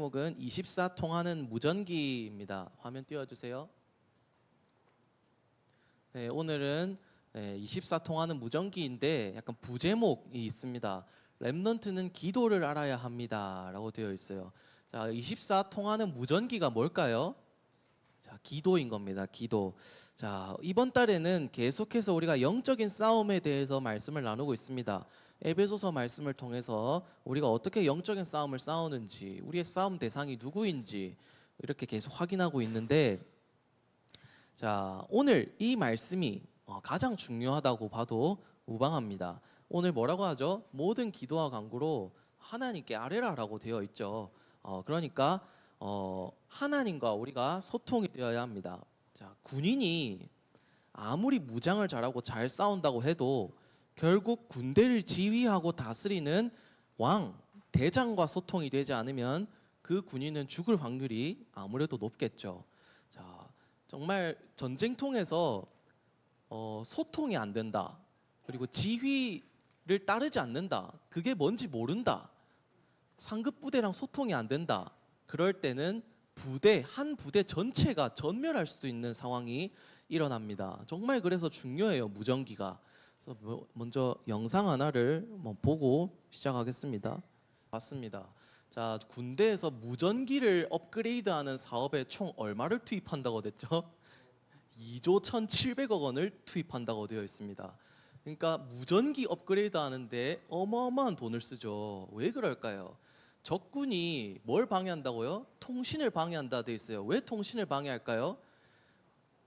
제목은 24 통하는 무전기입니다. 화면 띄워주세요. 네, 오늘은 24 통하는 무전기인데 약간 부제목이 있습니다. 렘넌트는 기도를 알아야 합니다 라고 되어 있어요. 자, 24 통하는 무전기가 뭘까요? 자, 기도인 겁니다. 기도. 자, 이번 달에는 계속해서 우리가 영적인 싸움에 대해서 말씀을 나누고 있습니다. 에베소서 말씀을 통해서 우리가 어떻게 영적인 싸움을 싸우는지, 우리의 싸움 대상이 누구인지 이렇게 계속 확인하고 있는데, 자, 오늘 이 말씀이 가장 중요하다고 봐도 무방합니다. 오늘 뭐라고 하죠? 모든 기도와 간구로 하나님께 아뢰라라고 되어 있죠. 그러니까 하나님과 우리가 소통이 되어야 합니다. 자, 군인이 아무리 무장을 잘하고 잘 싸운다고 해도 결국 군대를 지휘하고 다스리는 왕, 대장과 소통이 되지 않으면 그 군인은 죽을 확률이 아무래도 높겠죠. 자, 정말 전쟁통에서 소통이 안 된다. 그리고 지휘를 따르지 않는다. 그게 뭔지 모른다. 상급 부대랑 소통이 안 된다. 그럴 때는 한 부대 전체가 전멸할 수도 있는 상황이 일어납니다. 정말 그래서 중요해요, 무전기가. 그래서 먼저 영상 하나를 보고 시작하겠습니다. 맞습니다. 자, 군대에서 무전기를 업그레이드하는 사업에 총 얼마를 투입한다고 됐죠? 2조 1,700억 원을 투입한다고 되어 있습니다. 그러니까 무전기 업그레이드 하는데 어마어마한 돈을 쓰죠. 왜 그럴까요? 적군이 뭘 방해한다고요? 통신을 방해한다 돼 있어요. 왜 통신을 방해할까요?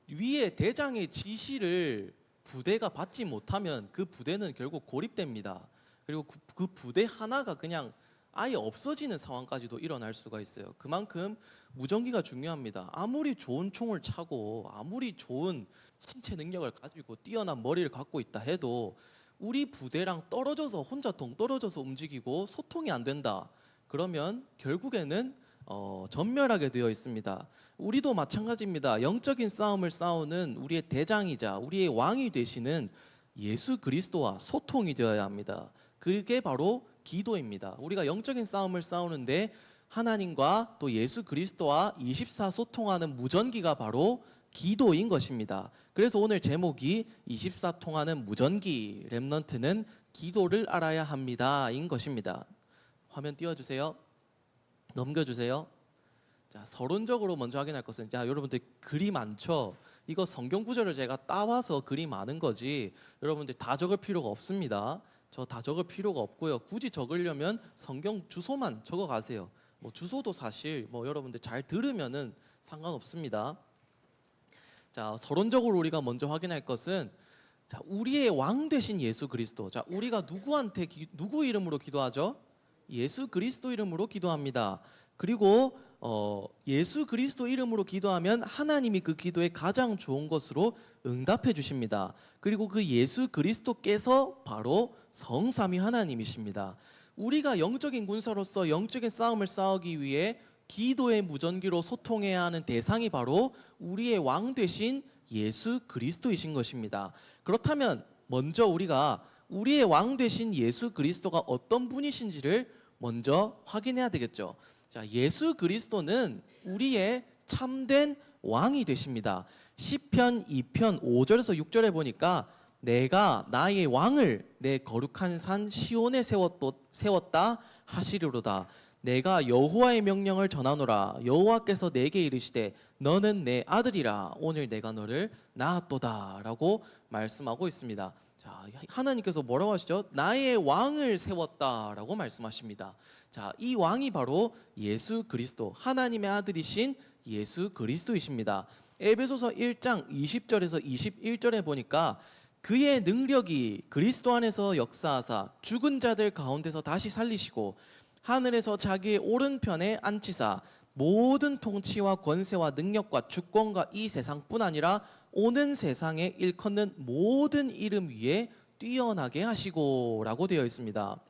위에 대장의 지시를 부대가 받지 못하면 그 부대는 결국 고립됩니다. 그리고 그 부대 하나가 그냥 아예 없어지는 상황까지도 일어날 수가 있어요. 그만큼 무전기가 중요합니다. 아무리 좋은 총을 차고 아무리 좋은 신체 능력을 가지고 뛰어난 머리를 갖고 있다 해도 우리 부대랑 떨어져서 혼자 동떨어져서 움직이고 소통이 안 된다. 그러면 결국에는 전멸하게 되어 있습니다. 우리도 마찬가지입니다. 영적인 싸움을 싸우는 우리의 대장이자 우리의 왕이 되시는 예수 그리스도와 소통이 되어야 합니다. 그게 바로 기도입니다. 우리가 영적인 싸움을 싸우는데 하나님과 또 예수 그리스도와 24 소통하는 무전기가 바로 기도인 것입니다. 그래서 오늘 제목이 24 통하는 무전기, 렘넌트는 기도를 알아야 합니다인 것입니다. 화면 띄워주세요. 넘겨주세요. 자, 서론적으로 먼저 확인할 것은, 자, 여러분들 글이 많죠? 이거 성경 구절을 제가 따와서 글이 많은 거지 여러분들 다 적을 필요가 없습니다. 저 다 적을 필요가 없고요. 굳이 적으려면 성경 주소만 적어 가세요. 주소도 사실 여러분들 잘 들으면은 상관없습니다. 자, 서론적으로 우리가 먼저 확인할 것은, 자, 우리의 왕 되신 예수 그리스도. 자, 우리가 누구한테 누구 이름으로 기도하죠? 예수 그리스도 이름으로 기도합니다. 그리고 예수 그리스도 이름으로 기도하면 하나님이 그 기도에 가장 좋은 것으로 응답해 주십니다. 그리고 그 예수 그리스도께서 바로 성삼위 하나님이십니다. 우리가 영적인 군사로서 영적인 싸움을 싸우기 위해 기도의 무전기로 소통해야 하는 대상이 바로 우리의 왕 되신 예수 그리스도이신 것입니다. 그렇다면 먼저 우리가 우리의 왕 되신 예수 그리스도가 어떤 분이신지를 먼저 확인해야 되겠죠. 자, 예수 그리스도는 우리의 참된 왕이 되십니다. 시편 2편 5절에서 6절에 보니까 내가 나의 왕을 내 거룩한 산 시온에 세웠다 하시리로다. 내가 여호와의 명령을 전하노라. 여호와께서 내게 이르시되 너는 내 아들이라. 오늘 내가 너를 낳았도다 라고 말씀하고 있습니다. 자, 하나님께서 뭐라고 하시죠? 나의 왕을 세웠다라고 말씀하십니다. 자, 이 왕이 바로 예수 그리스도, 하나님의 아들이신 예수 그리스도이십니다. 에베소서 1장 20절에서 21절에 보니까 그의 능력이 그리스도 안에서 역사하사 죽은 자들 가운데서 다시 살리시고 하늘에서 자기의 오른편에 앉히사 모든 통치와 권세와 능력과 주권과 이 세상뿐 아니라 오는 세상에 일컫는 모든 이름 위에 뛰어나게 하시고 라고 되어 있습니다.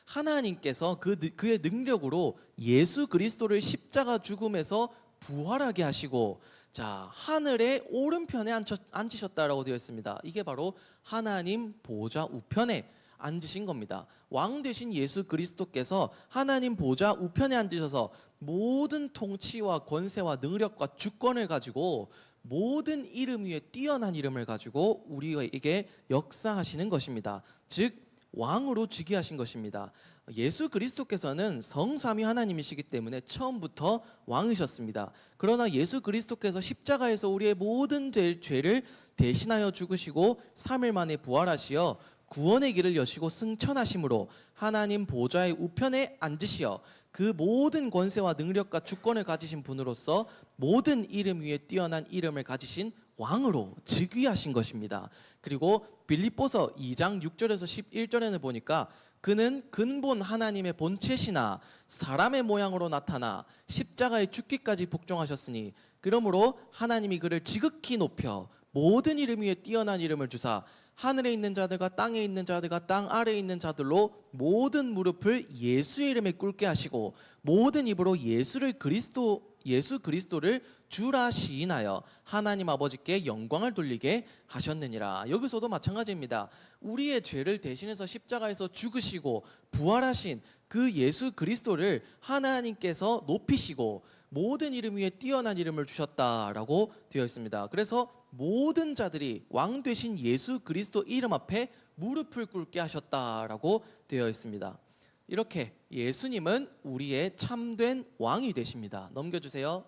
하나님께서 그의 능력으로 예수 그리스도를 십자가 죽음에서 부활하게 하시고, 자, 하늘의 오른편에 앉히셨다라고 되어 있습니다. 이게 바로 하나님 보좌 우편에 앉으신 겁니다. 왕 되신 예수 그리스도께서 하나님 보좌 우편에 앉으셔서 모든 통치와 권세와 능력과 주권을 가지고 모든 이름 위에 뛰어난 이름을 가지고 우리에게 역사하시는 것입니다. 즉 왕으로 즉위하신 것입니다. 예수 그리스도께서는 성삼위 하나님이시기 때문에 처음부터 왕이셨습니다. 그러나 예수 그리스도께서 십자가에서 우리의 모든 죄를 대신하여 죽으시고 3일 만에 부활하시어 구원의 길을 여시고 승천하심으로 하나님 보좌의 우편에 앉으시어 그 모든 권세와 능력과 주권을 가지신 분으로서 모든 이름 위에 뛰어난 이름을 가지신 왕으로 즉위하신 것입니다. 그리고 빌립보서 2장 6절에서 11절에는 보니까 그는 근본 하나님의 본체시나 사람의 모양으로 나타나 십자가에 죽기까지 복종하셨으니 그러므로 하나님이 그를 지극히 높여 모든 이름 위에 뛰어난 이름을 주사 하늘에 있는 자들과 땅에 있는 자들과 땅 아래에 있는 자들로 모든 무릎을 예수의 이름에 꿇게 하시고 모든 입으로 예수 그리스도를 주라 시인하여 하나님 아버지께 영광을 돌리게 하셨느니라. 여기서도 마찬가지입니다. 우리의 죄를 대신해서 십자가에서 죽으시고 부활하신 그 예수 그리스도를 하나님께서 높이시고 모든 이름 위에 뛰어난 이름을 주셨다라고 되어 있습니다. 그래서 모든 자들이 왕 되신 예수 그리스도 이름 앞에 무릎을 꿇게 하셨다라고 되어 있습니다. 이렇게 예수님은 우리의 참된 왕이 되십니다. 넘겨주세요.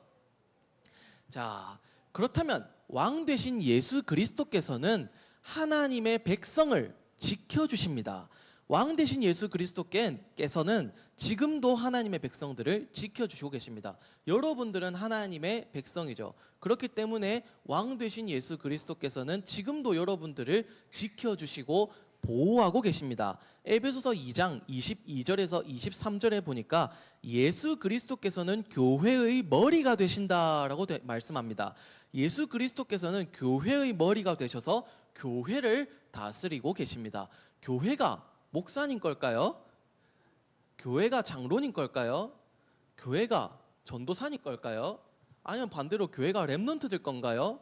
자, 그렇다면 왕 되신 예수 그리스도께서는 하나님의 백성을 지켜주십니다. 왕 되신 예수 그리스도께서는 지금도 하나님의 백성들을 지켜주시고 계십니다. 여러분들은 하나님의 백성이죠. 그렇기 때문에 왕 되신 예수 그리스도께서는 지금도 여러분들을 지켜주시고 보호하고 계십니다. 에베소서 2장 22절에서 23절에 보니까 예수 그리스도께서는 교회의 머리가 되신다라고 말씀합니다. 예수 그리스도께서는 교회의 머리가 되셔서 교회를 다스리고 계십니다. 교회가 목사님 걸까요? 교회가 장로님 걸까요? 교회가 전도사님 걸까요? 아니면 반대로 교회가 렘넌트들 건가요?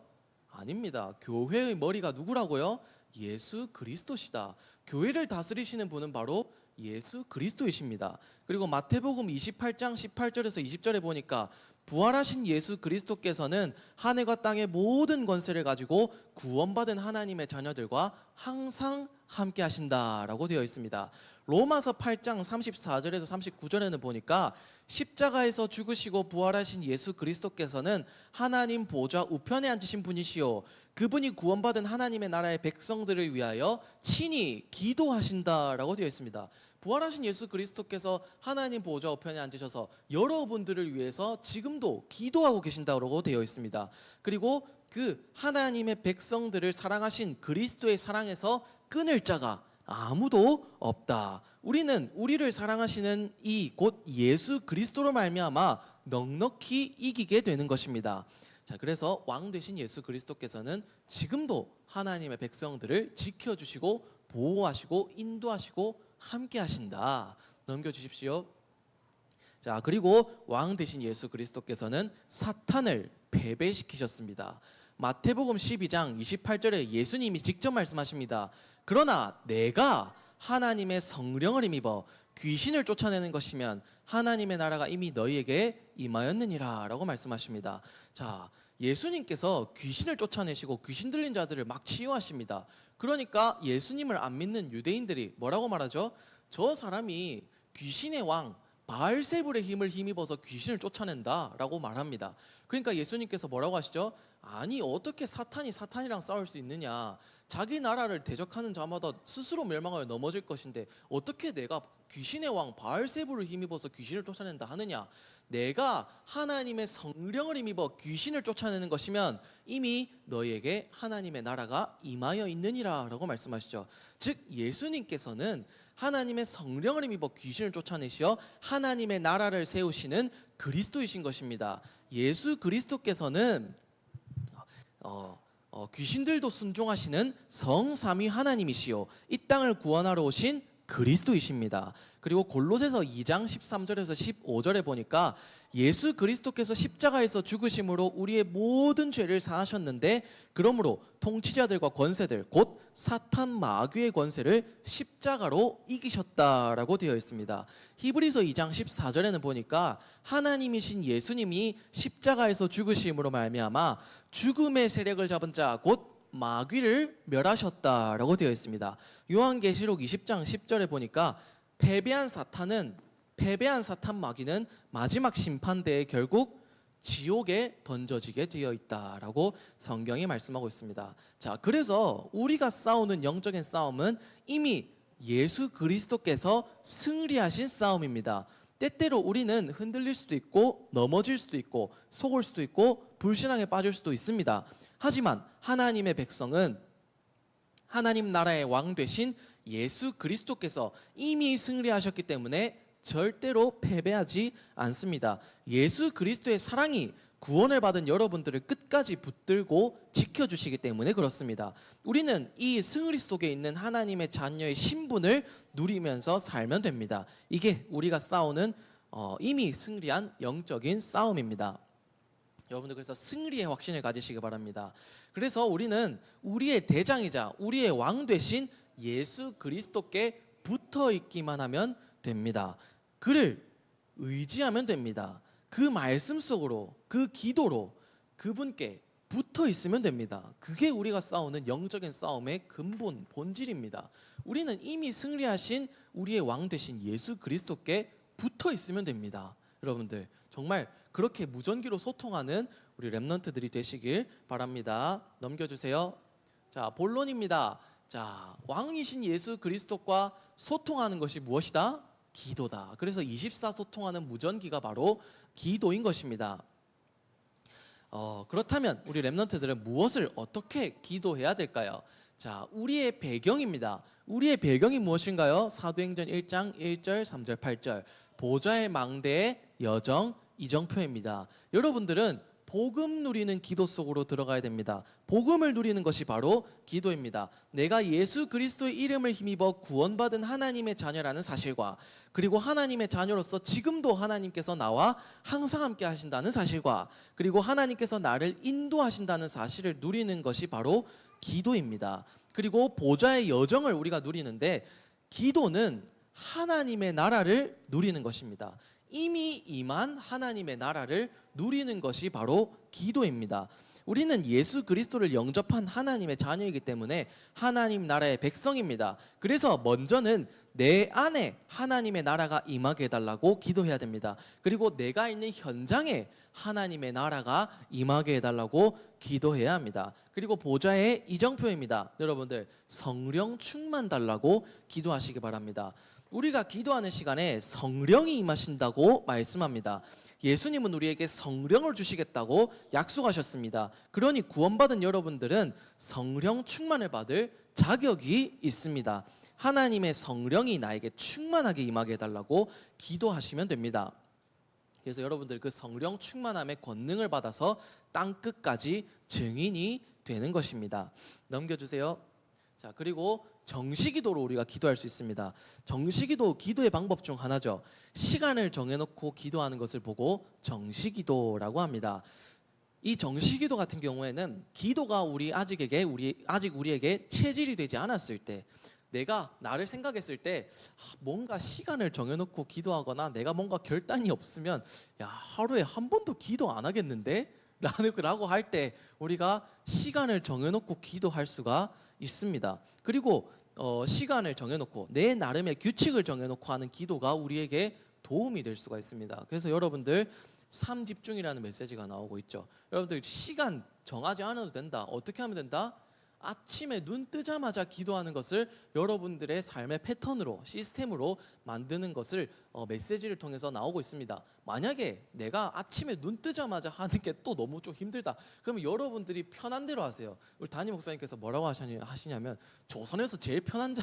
아닙니다. 교회의 머리가 누구라고요? 예수 그리스도시다. 교회를 다스리시는 분은 바로 예수 그리스도이십니다. 그리고 마태복음 28장 18절에서 20절에 보니까 부활하신 예수 그리스도께서는 하늘과 땅의 모든 권세를 가지고 구원받은 하나님의 자녀들과 항상 함께 하신다라고 되어 있습니다. 로마서 8장 34절에서 39절에는 보니까 십자가에서 죽으시고 부활하신 예수 그리스도께서는 하나님 보좌 우편에 앉으신 분이시요 그분이 구원받은 하나님의 나라의 백성들을 위하여 친히 기도하신다라고 되어 있습니다. 부활하신 예수 그리스도께서 하나님 보좌 우편에 앉으셔서 여러분들을 위해서 지금도 기도하고 계신다고 되어 있습니다. 그리고 그 하나님의 백성들을 사랑하신 그리스도의 사랑에서 끊을 자가 아무도 없다. 우리는 우리를 사랑하시는 이 곧 예수 그리스도로 말미암아 넉넉히 이기게 되는 것입니다. 자, 그래서 왕 되신 예수 그리스도께서는 지금도 하나님의 백성들을 지켜주시고 보호하시고 인도하시고 함께 하신다. 넘겨주십시오. 자, 그리고 왕 되신 예수 그리스도께서는 사탄을 패배시키셨습니다. 마태복음 12장 28절에 예수님이 직접 말씀하십니다. 그러나 내가 하나님의 성령을 힘입어 귀신을 쫓아내는 것이면 하나님의 나라가 이미 너희에게 임하였느니라 라고 말씀하십니다. 자, 예수님께서 귀신을 쫓아내시고 귀신 들린 자들을 막 치유하십니다. 그러니까 예수님을 안 믿는 유대인들이 뭐라고 말하죠? 저 사람이 귀신의 왕 바알세불의 힘을 힘입어서 귀신을 쫓아낸다 라고 말합니다. 그러니까 예수님께서 뭐라고 하시죠? 아니, 어떻게 사탄이 사탄이랑 싸울 수 있느냐? 자기 나라를 대적하는 자마다 스스로 멸망하여 넘어질 것인데 어떻게 내가 귀신의 왕 바알세불을 힘입어서 귀신을 쫓아낸다 하느냐? 내가 하나님의 성령을 힘입어 귀신을 쫓아내는 것이면 이미 너희에게 하나님의 나라가 임하여 있느니라 라고 말씀하시죠. 즉 예수님께서는 하나님의 성령을 힘입어 귀신을 쫓아내시어 하나님의 나라를 세우시는 그리스도이신 것입니다. 예수 그리스도께서는 귀신들도 순종하시는 성삼위 하나님이시요 이 땅을 구원하러 오신 그리스도이십니다. 그리고 골로새서 2장 13절에서 15절에 보니까 예수 그리스도께서 십자가에서 죽으심으로 우리의 모든 죄를 사하셨는데 그러므로 통치자들과 권세들 곧 사탄 마귀의 권세를 십자가로 이기셨다라고 되어 있습니다. 히브리서 2장 14절에는 보니까 하나님이신 예수님이 십자가에서 죽으심으로 말미암아 죽음의 세력을 잡은 자 곧 마귀를 멸하셨다라고 되어 있습니다. 요한계시록 20장 10절에 보니까 패배한 사탄 마귀는 마지막 심판대에 결국 지옥에 던져지게 되어 있다라고 성경이 말씀하고 있습니다. 자, 그래서 우리가 싸우는 영적인 싸움은 이미 예수 그리스도께서 승리하신 싸움입니다. 때때로 우리는 흔들릴 수도 있고 넘어질 수도 있고 속을 수도 있고 불신앙에 빠질 수도 있습니다. 하지만 하나님의 백성은 하나님 나라의 왕 되신 예수 그리스도께서 이미 승리하셨기 때문에 절대로 패배하지 않습니다. 예수 그리스도의 사랑이 구원을 받은 여러분들을 끝까지 붙들고 지켜주시기 때문에 그렇습니다. 우리는 이 승리 속에 있는 하나님의 자녀의 신분을 누리면서 살면 됩니다. 이게 우리가 싸우는 이미 승리한 영적인 싸움입니다. 여러분들 그래서 승리의 확신을 가지시기 바랍니다. 그래서 우리는 우리의 대장이자 우리의 왕 되신 예수 그리스도께 붙어 있기만 하면 됩니다. 그를 의지하면 됩니다. 그 말씀 속으로 그 기도로 그분께 붙어 있으면 됩니다. 그게 우리가 싸우는 영적인 싸움의 근본 본질입니다. 우리는 이미 승리하신 우리의 왕 되신 예수 그리스도께 붙어 있으면 됩니다. 여러분들 정말 그렇게 무전기로 소통하는 우리 렘넌트들이 되시길 바랍니다. 넘겨주세요. 자, 본론입니다. 자, 왕이신 예수 그리스도과 소통하는 것이 무엇이다? 기도다. 그래서 24 소통하는 무전기가 바로 기도인 것입니다. 그렇다면 우리 렘넌트들은 무엇을 어떻게 기도해야 될까요? 자, 우리의 배경입니다. 우리의 배경이 무엇인가요? 사도행전 1장 1절 3절 8절 보좌의 망대의 여정 이정표입니다. 여러분들은 복음 누리는 기도 속으로 들어가야 됩니다. 복음을 누리는 것이 바로 기도입니다. 내가 예수 그리스도의 이름을 힘입어 구원받은 하나님의 자녀라는 사실과 그리고 하나님의 자녀로서 지금도 하나님께서 나와 항상 함께 하신다는 사실과 그리고 하나님께서 나를 인도하신다는 사실을 누리는 것이 바로 기도입니다. 그리고 보좌의 여정을 우리가 누리는데 기도는 하나님의 나라를 누리는 것입니다. 이미 임한 하나님의 나라를 누리는 것이 바로 기도입니다. 우리는 예수 그리스도를 영접한 하나님의 자녀이기 때문에 하나님 나라의 백성입니다. 그래서 먼저는 내 안에 하나님의 나라가 임하게 해달라고 기도해야 됩니다. 그리고 내가 있는 현장에 하나님의 나라가 임하게 해달라고 기도해야 합니다. 그리고 보좌의 이정표입니다. 여러분들 성령 충만 달라고 기도하시기 바랍니다. 우리가 기도하는 시간에 성령이 임하신다고 말씀합니다. 예수님은 우리에게 성령을 주시겠다고 약속하셨습니다. 그러니 구원받은 여러분들은 성령 충만을 받을 자격이 있습니다. 하나님의 성령이 나에게 충만하게 임하게 해달라고 기도하시면 됩니다. 그래서 여러분들 그 성령 충만함의 권능을 받아서 땅 끝까지 증인이 되는 것입니다. 넘겨주세요. 자, 그리고 정시기도로 우리가 기도할 수 있습니다. 정시기도 기도의 방법 중 하나죠. 시간을 정해놓고 기도하는 것을 보고 정시기도라고 합니다. 이 정시기도 같은 경우에는 기도가 아직 우리에게 체질이 되지 않았을 때, 내가 나를 생각했을 때 뭔가 시간을 정해놓고 기도하거나 내가 뭔가 결단이 없으면 야, 하루에 한 번도 기도 안 하겠는데? 라고 할 때 우리가 시간을 정해놓고 기도할 수가 있습니다. 그리고 시간을 정해놓고 내 나름의 규칙을 정해놓고 하는 기도가 우리에게 도움이 될 수가 있습니다. 그래서 여러분들 삼집중이라는 메시지가 나오고 있죠. 여러분들 시간 정하지 않아도 된다. 어떻게 하면 된다? 아침에 눈 뜨자마자 기도하는 것을 여러분들의 삶의 패턴으로 시스템으로 만드는 것을 메시지를 통해서 나오고 있습니다. 만약에 내가 아침에 눈 뜨자마자 하는 게 또 너무 좀 힘들다. 그러면 여러분들이 편한 대로 하세요. 우리 담임 목사님께서 뭐라고 하시냐면 조선에서 제일 편한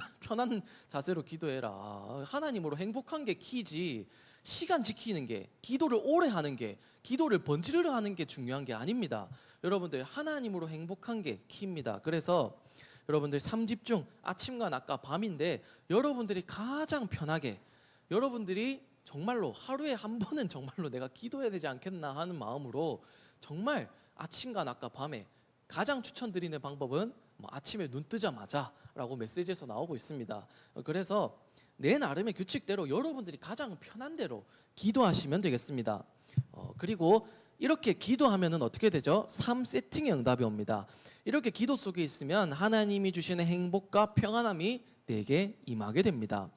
자세로 기도해라. 하나님으로 행복한 게 키지. 시간 지키는 게, 기도를 오래 하는 게, 기도를 번지르르 하는 게 중요한 게 아닙니다. 여러분들 하나님으로 행복한 게 키입니다. 그래서 여러분들 삼집중 아침과 낮과 밤인데 여러분들이 가장 편하게 여러분들이 정말로 하루에 한 번은 정말로 내가 기도해야 되지 않겠나 하는 마음으로 정말 아침과 낮과 밤에 가장 추천드리는 방법은 뭐 아침에 눈 뜨자마자라고 메시지에서 나오고 있습니다. 그래서 내 나름의 규칙대로 여러분들이 가장 편한 대로 기도하시면 되겠습니다. 그리고 이렇게 기도하면은 어떻게 되죠? 3세팅의 응답이 옵니다. 이렇게 기도 속에 있으면 하나님이 주시는 행복과 평안함이 내게 임하게 됩니다.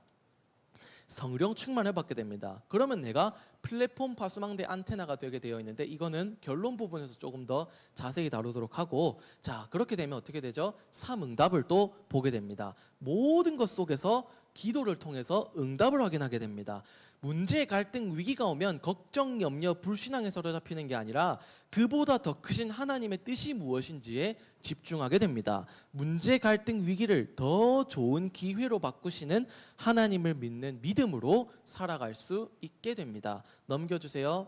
성령 충만을 받게 됩니다. 그러면 내가 플랫폼 파수망대 안테나가 되게 되어 있는데, 이거는 결론 부분에서 조금 더 자세히 다루도록 하고, 자, 그렇게 되면 어떻게 되죠? 3응답을 또 보게 됩니다. 모든 것 속에서 기도를 통해서 응답을 확인하게 됩니다. 문제, 갈등, 위기가 오면 걱정, 염려, 불신앙에 사로잡히는 게 아니라 그보다 더 크신 하나님의 뜻이 무엇인지에 집중하게 됩니다. 문제, 갈등, 위기를 더 좋은 기회로 바꾸시는 하나님을 믿는 믿음으로 살아갈 수 있게 됩니다. 넘겨주세요.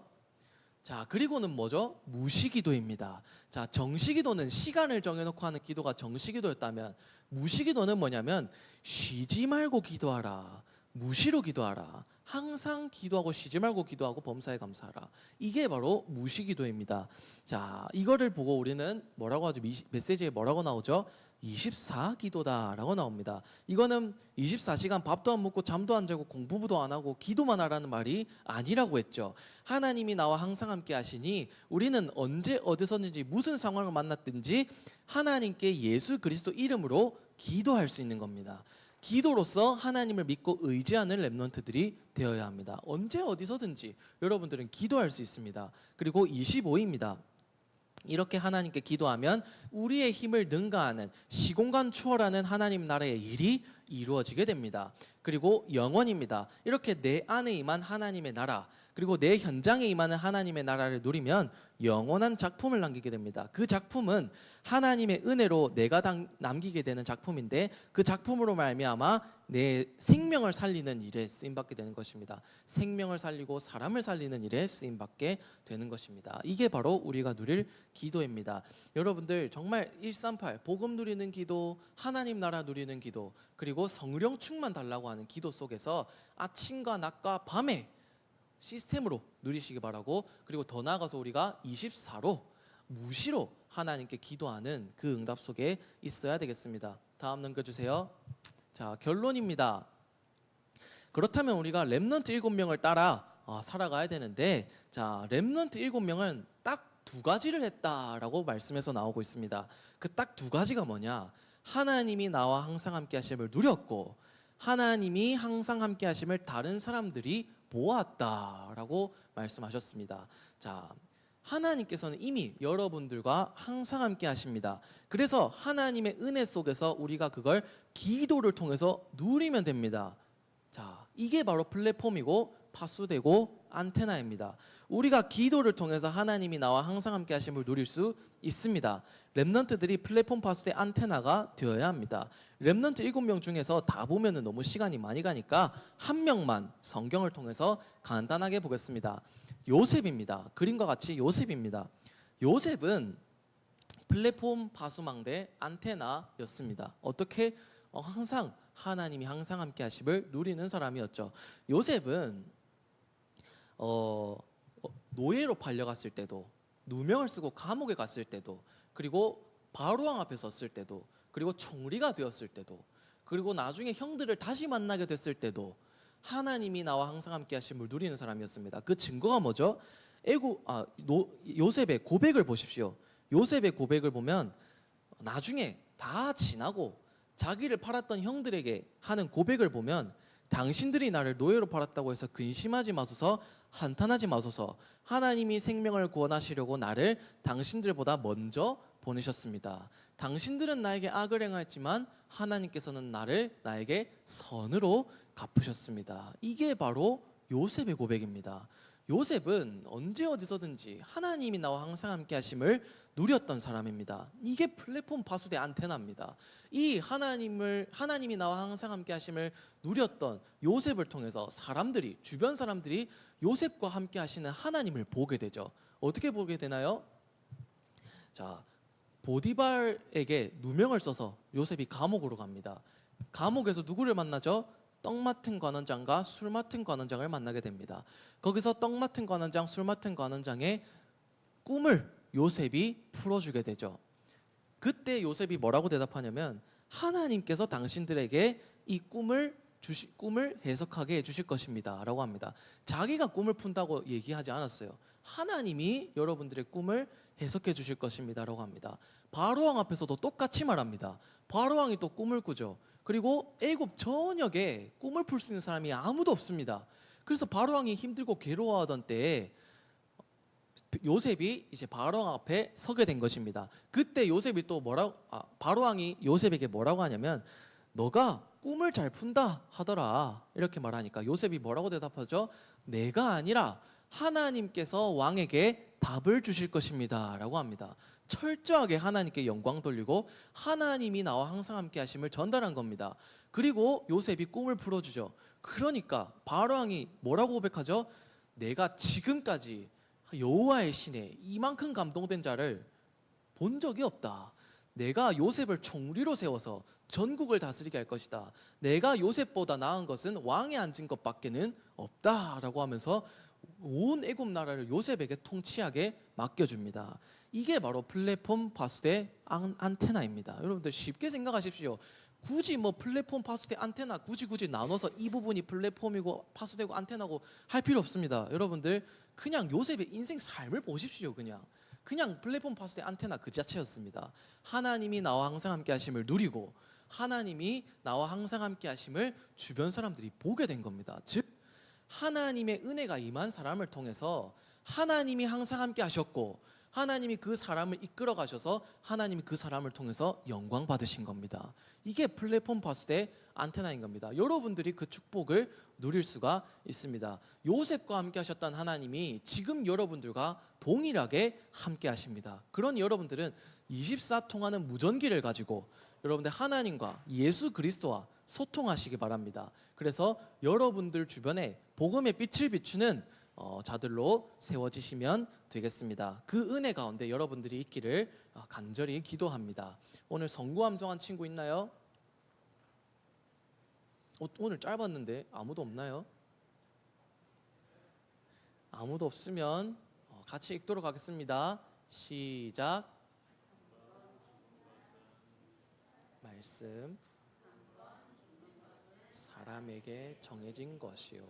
자, 그리고는 뭐죠? 무시기도입니다. 자, 정시기도는 시간을 정해놓고 하는 기도가 정시기도였다면, 무시기도는 뭐냐면 쉬지 말고 기도하라, 무시로 기도하라, 항상 기도하고 쉬지 말고 기도하고 범사에 감사하라. 이게 바로 무시기도입니다. 자, 이거를 보고 우리는 뭐라고 하죠? 메시지에 뭐라고 나오죠? 24기도다라고 나옵니다. 이거는 24시간 밥도 안 먹고 잠도 안 자고 공부도 안 하고 기도만 하라는 말이 아니라고 했죠. 하나님이 나와 항상 함께 하시니 우리는 언제 어디서든지 무슨 상황을 만났든지 하나님께 예수 그리스도 이름으로 기도할 수 있는 겁니다. 기도로서 하나님을 믿고 의지하는 렘넌트들이 되어야 합니다. 언제 어디서든지 여러분들은 기도할 수 있습니다. 그리고 25입니다. 이렇게 하나님께 기도하면 우리의 힘을 능가하는 시공간 추월하는 하나님 나라의 일이 이루어지게 됩니다. 그리고 영원입니다. 이렇게 내 안에 임한 하나님의 나라, 그리고 내 현장에 임하는 하나님의 나라를 누리면 영원한 작품을 남기게 됩니다. 그 작품은 하나님의 은혜로 내가 남기게 되는 작품인데, 그 작품으로 말미암아 내 생명을 살리는 일에 쓰임받게 되는 것입니다. 생명을 살리고 사람을 살리는 일에 쓰임받게 되는 것입니다. 이게 바로 우리가 누릴 기도입니다. 여러분들 정말 138 복음 누리는 기도, 하나님 나라 누리는 기도, 그리고 성령 충만 달라고 하는 기도 속에서 아침과 낮과 밤에 시스템으로 누리시기 바라고, 그리고 더 나아가서 우리가 24로 무시로 하나님께 기도하는 그 응답 속에 있어야 되겠습니다. 다음 넘겨주세요. 자, 결론입니다. 그렇다면 우리가 렘넌트 7명을 따라 살아가야 되는데, 자, 렘넌트 7명은 딱 두 가지를 했다라고 말씀에서 나오고 있습니다. 그 딱 두 가지가 뭐냐? 하나님이 나와 항상 함께 하심을 누렸고, 하나님이 항상 함께 하심을 다른 사람들이 보았다라고 말씀하셨습니다. 자, 하나님께서는 이미 여러분들과 항상 함께 하십니다. 그래서 하나님의 은혜 속에서 우리가 그걸 기도를 통해서 누리면 됩니다. 자, 이게 바로 플랫폼이고 파수되고 안테나입니다. 우리가 기도를 통해서 하나님이 나와 항상 함께 하심을 누릴 수 있습니다. 렘넌트들이 플랫폼 파수대 안테나가 되어야 합니다. 렘넌트 7명 중에서 다 보면은 너무 시간이 많이 가니까 한 명만 성경을 통해서 간단하게 보겠습니다. 요셉입니다. 그림과 같이 요셉입니다. 요셉은 플랫폼 파수망대 안테나였습니다. 어떻게? 항상 하나님이 항상 함께 하심을 누리는 사람이었죠. 요셉은 노예로 팔려갔을 때도, 누명을 쓰고 감옥에 갔을 때도, 그리고 바로왕 앞에 섰을 때도, 그리고 총리가 되었을 때도, 그리고 나중에 형들을 다시 만나게 됐을 때도 하나님이 나와 항상 함께 하심을 누리는 사람이었습니다. 그 증거가 뭐죠? 요셉의 고백을 보십시오. 요셉의 고백을 보면 나중에 다 지나고 자기를 팔았던 형들에게 하는 고백을 보면, 당신들이 나를 노예로 팔았다고 해서 근심하지 마소서, 한탄하지 마소서. 하나님이 생명을 구원하시려고 나를 당신들보다 먼저 보내셨습니다. 당신들은 나에게 악을 행하였지만 하나님께서는 나에게 선으로 갚으셨습니다. 이게 바로 요셉의 고백입니다. 요셉은 언제 어디서든지 하나님이 나와 항상 함께 하심을 누렸던 사람입니다. 이게 플랫폼 파수대 안테나입니다. 이 하나님이 나와 항상 함께 하심을 누렸던 요셉을 통해서 주변 사람들이 요셉과 함께 하시는 하나님을 보게 되죠. 어떻게 보게 되나요? 자, 보디발에게 누명을 써서 요셉이 감옥으로 갑니다. 감옥에서 누구를 만나죠? 떡 맡은 관원장과 술 맡은 관원장을 만나게 됩니다. 거기서 떡 맡은 관원장, 술 맡은 관원장의 꿈을 요셉이 풀어주게 되죠. 그때 요셉이 뭐라고 대답하냐면 하나님께서 당신들에게 이 꿈을 해석하게 해주실 것입니다 라고 합니다. 자기가 꿈을 푼다고 얘기하지 않았어요. 하나님이 여러분들의 꿈을 해석해 주실 것입니다 라고 합니다. 바로왕 앞에서도 똑같이 말합니다. 바로왕이 또 꿈을 꾸죠. 그리고 애굽 전역에 꿈을 풀 수 있는 사람이 아무도 없습니다. 그래서 바로왕이 힘들고 괴로워하던 때에 요셉이 이제 바로왕 앞에 서게 된 것입니다. 그때 요셉이 또 바로왕이 요셉에게 뭐라고 하냐면 너가 꿈을 잘 푼다 하더라 이렇게 말하니까 요셉이 뭐라고 대답하죠? 내가 아니라 하나님께서 왕에게 답을 주실 것입니다 라고 합니다. 철저하게 하나님께 영광 돌리고 하나님이 나와 항상 함께 하심을 전달한 겁니다. 그리고 요셉이 꿈을 풀어주죠. 그러니까 바로왕이 뭐라고 고백하죠? 내가 지금까지 여호와의 신에 이만큼 감동된 자를 본 적이 없다. 내가 요셉을 총리로 세워서 전국을 다스리게 할 것이다. 내가 요셉보다 나은 것은 왕에 앉은 것밖에는 없다라고 하면서 온 애굽 나라를 요셉에게 통치하게 맡겨줍니다. 이게 바로 플랫폼 파수대 안테나입니다. 여러분들 쉽게 생각하십시오. 굳이 뭐 플랫폼 파수대 안테나 굳이 나눠서 이 부분이 플랫폼이고 파수대고 안테나고 할 필요 없습니다. 여러분들 그냥 요셉의 인생 삶을 보십시오. 그냥 플랫폼 파수대 안테나 그 자체였습니다. 하나님이 나와 항상 함께 하심을 누리고 하나님이 나와 항상 함께 하심을 주변 사람들이 보게 된 겁니다. 즉 하나님의 은혜가 임한 사람을 통해서 하나님이 항상 함께 하셨고 하나님이 그 사람을 이끌어 가셔서 하나님이 그 사람을 통해서 영광 받으신 겁니다. 이게 플랫폼 파수대 안테나인 겁니다. 여러분들이 그 축복을 누릴 수가 있습니다. 요셉과 함께 하셨던 하나님이 지금 여러분들과 동일하게 함께 하십니다. 그런 여러분들은 24통하는 무전기를 가지고 여러분들 하나님과 예수 그리스도와 소통하시기 바랍니다. 그래서 여러분들 주변에 복음의 빛을 비추는 자들로 세워지시면 되겠습니다. 그 은혜 가운데 여러분들이 있기를 간절히 기도합니다. 오늘 성구 암송한 친구 있나요? 오늘 짧았는데 아무도 없나요? 아무도 없으면 같이 읽도록 하겠습니다. 시작. 말씀 사람에게 정해진 것이요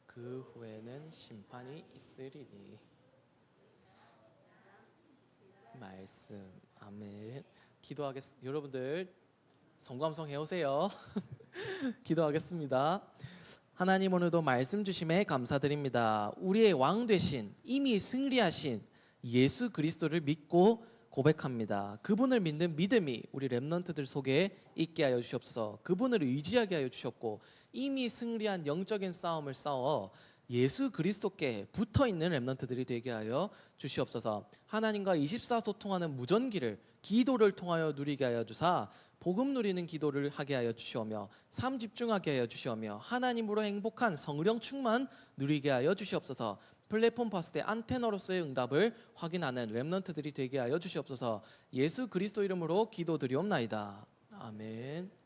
그 후에는 심판이 있으리니. 말씀. 아멘. 여러분들 성감성 해오세요. 기도하겠습니다. 하나님, 오늘도 말씀 주심에 감사드립니다. 우리의 왕 되신 이미 승리하신 예수 그리스도를 믿고 고백합니다. 그분을 믿는 믿음이 우리 렘넌트들 속에 있게 하여 주시옵소서. 그분을 의지하게 하여 주셨고 이미 승리한 영적인 싸움을 싸워 예수 그리스도께 붙어있는 렘넌트들이 되게 하여 주시옵소서. 하나님과 24 소통하는 무전기를 기도를 통하여 누리게 하여 주사 복음 누리는 기도를 하게 하여 주시오며 삶 집중하게 하여 주시오며 하나님으로 행복한 성령 충만 누리게 하여 주시옵소서. 플랫폼 파수대 안테나로서의 응답을 확인하는 렘넌트들이 되게 하여 주시옵소서. 예수 그리스도 이름으로 기도드리옵나이다. 아멘.